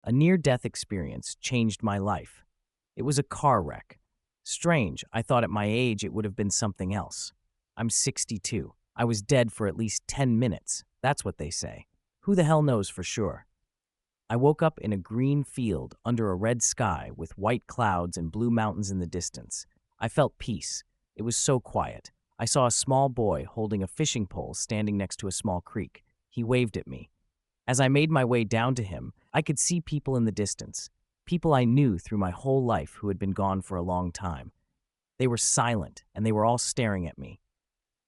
A near-death experience changed my life. It was a car wreck. Strange, I thought at my age it would have been something else. I'm 62. I was dead for at least 10 minutes. That's what they say. Who the hell knows for sure? I woke up in a green field under a red sky with white clouds and blue mountains in the distance. I felt peace. It was so quiet. I saw a small boy holding a fishing pole standing next to a small creek. He waved at me. As I made my way down to him, I could see people in the distance, people I knew through my whole life who had been gone for a long time. They were silent, and they were all staring at me.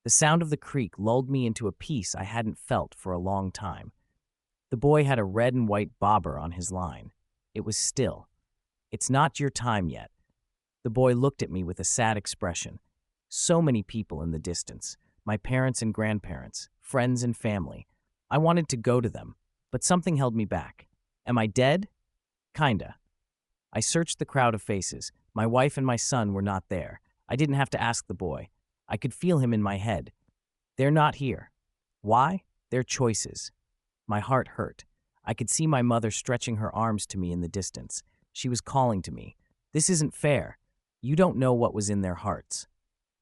The sound of the creek lulled me into a peace I hadn't felt for a long time. The boy had a red and white bobber on his line. It was still. "It's not your time yet." The boy looked at me with a sad expression. So many people in the distance, my parents and grandparents, friends and family. I wanted to go to them, but something held me back. Am I dead? Kinda. I searched the crowd of faces. My wife and my son were not there. I didn't have to ask the boy. I could feel him in my head. They're not here. Why? Their choices. My heart hurt. I could see my mother stretching her arms to me in the distance. She was calling to me. This isn't fair. You don't know what was in their hearts.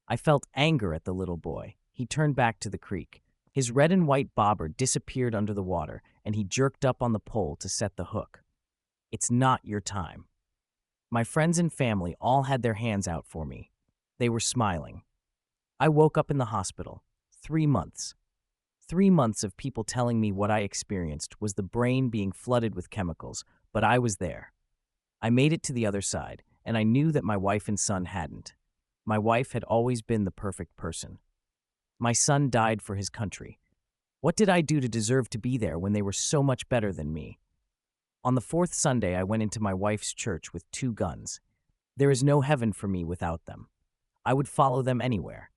I felt anger at the little boy. He turned back to the creek. His red and white bobber disappeared under the water, and he jerked up on the pole to set the hook. It's not your time. My friends and family all had their hands out for me. They were smiling. I woke up in the hospital. 3 months. 3 months of people telling me what I experienced was the brain being flooded with chemicals, but I was there. I made it to the other side, and I knew that my wife and son hadn't. My wife had always been the perfect person. My son died for his country. What did I do to deserve to be there when they were so much better than me? On the 4th Sunday, I went into my wife's church with 2 guns. There is no heaven for me without them. I would follow them anywhere.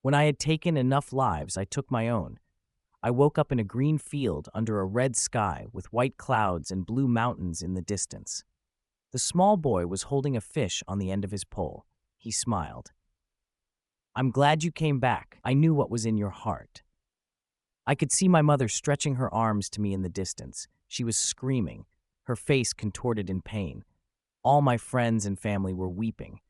When I had taken enough lives, I took my own. I woke up in a green field under a red sky with white clouds and blue mountains in the distance. The small boy was holding a fish on the end of his pole. He smiled. I'm glad you came back. I knew what was in your heart. I could see my mother stretching her arms to me in the distance. She was screaming, her face contorted in pain. All my friends and family were weeping.